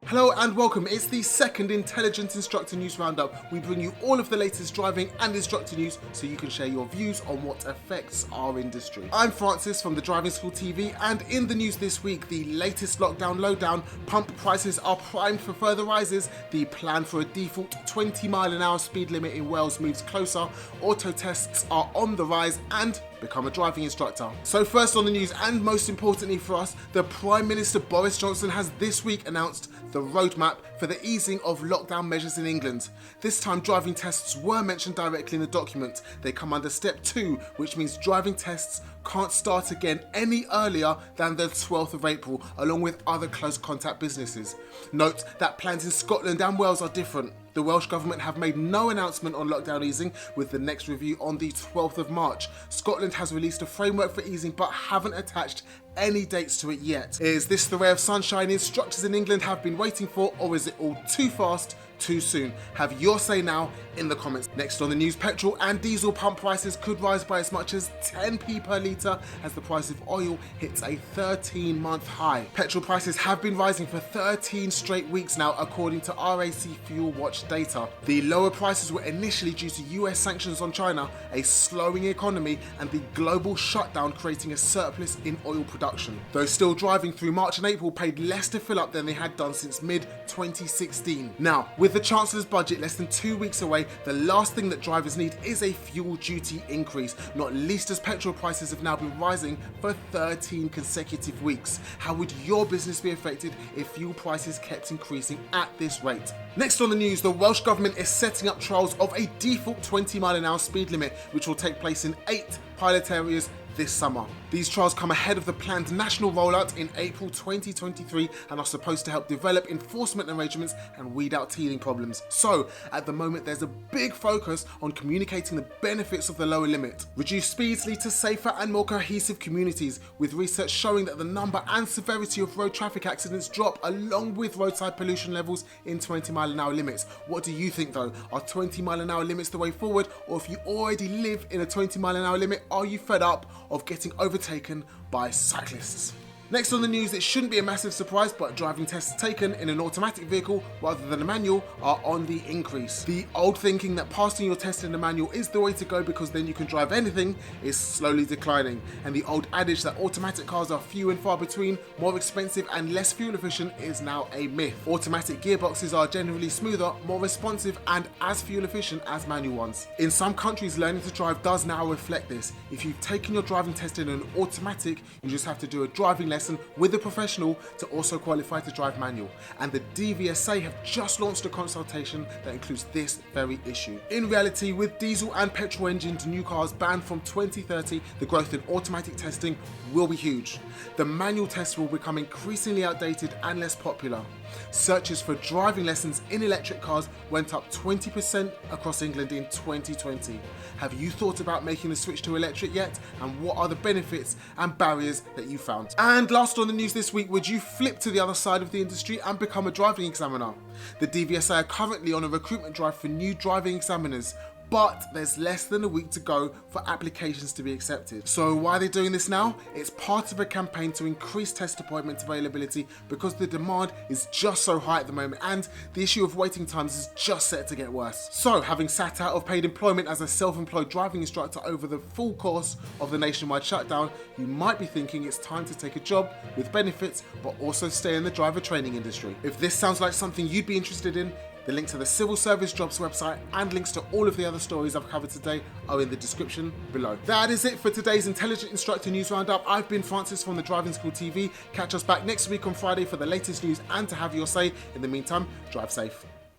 Hello and welcome. It's the second Intelligent Instructor News Roundup. We bring you all of the latest driving and instructor news so you can share your views on what affects our industry. I'm Francis from the Driving School TV, and in the news this week, the latest lockdown lowdown, pump prices are primed for further rises, the plan for a default 20-mile-an-hour speed limit in Wales moves closer, auto tests are on the rise, and become a driving instructor. So first on the news, and most importantly for us, the Prime Minister Boris Johnson has this week announced the roadmap for the easing of lockdown measures in England. This time driving tests were mentioned directly in the document. They come under step 2, which means driving tests can't start again any earlier than the 12th of April, along with other close contact businesses. Note that plans in Scotland and Wales are different. The Welsh Government have made no announcement on lockdown easing, with the next review on the 12th of March. Scotland has released a framework for easing but haven't attached any dates to it yet. Is this the ray of sunshine instructors in England have been waiting for, or is it all too fast, too soon? Have your say now in the comments. Next on the news, petrol and diesel pump prices could rise by as much as 10p per litre as the price of oil hits a 13-month high. Petrol prices have been rising for 13 straight weeks now, according to RAC Fuel Watch data. The lower prices were initially due to US sanctions on China, a slowing economy, and the global shutdown creating a surplus in oil production. Those still driving through March and April paid less to fill up than they had done since mid-2016. Now, with the Chancellor's budget less than 2 weeks away, the last thing that drivers need is a fuel duty increase, not least as petrol prices have now been rising for 13 consecutive weeks. How would your business be affected if fuel prices kept increasing at this rate? Next on the news, the Welsh Government is setting up trials of a default 20-mile-an-hour speed limit, which will take place in 8 pilot areas this summer. These trials come ahead of the planned national rollout in April 2023 and are supposed to help develop enforcement arrangements and weed out teething problems. So, at the moment, there's a big focus on communicating the benefits of the lower limit. Reduced speeds lead to safer and more cohesive communities, with research showing that the number and severity of road traffic accidents drop along with roadside pollution levels in 20-mile-an-hour limits. What do you think though? Are 20-mile-an-hour limits the way forward, or if you already live in a 20-mile-an-hour limit, are you fed up of getting overtaken by cyclists? Next on the news, it shouldn't be a massive surprise, but driving tests taken in an automatic vehicle rather than a manual are on the increase. The old thinking that passing your test in a manual is the way to go because then you can drive anything is slowly declining, and the old adage that automatic cars are few and far between, more expensive and less fuel efficient is now a myth. Automatic gearboxes are generally smoother, more responsive and as fuel efficient as manual ones. In some countries, learning to drive does now reflect this. If you've taken your driving test in an automatic, you just have to do a driving lesson with a professional to also qualify to drive manual, and the DVSA have just launched a consultation that includes this very issue. In reality, with diesel and petrol engined new cars banned from 2030, the growth in automatic testing will be huge. The manual tests will become increasingly outdated and less popular. Searches for driving lessons in electric cars went up 20% across England in 2020. Have you thought about making the switch to electric yet? And what are the benefits and barriers that you found? And last on the news this week, would you flip to the other side of the industry and become a driving examiner? The DVSA are currently on a recruitment drive for new driving examiners, but there's less than a week to go for applications to be accepted. So why are they doing this now? It's part of a campaign to increase test appointment availability because the demand is just so high at the moment, and the issue of waiting times is just set to get worse. So, having sat out of paid employment as a self-employed driving instructor over the full course of the nationwide shutdown, you might be thinking it's time to take a job with benefits but also stay in the driver training industry. If this sounds like something you'd be interested in, the link to the Civil Service Jobs website and links to all of the other stories I've covered today are in the description below. That is it for today's Intelligent Instructor News Roundup. I've been Francis from the Driving School TV. Catch us back next week on Friday for the latest news and to have your say. In the meantime, drive safe.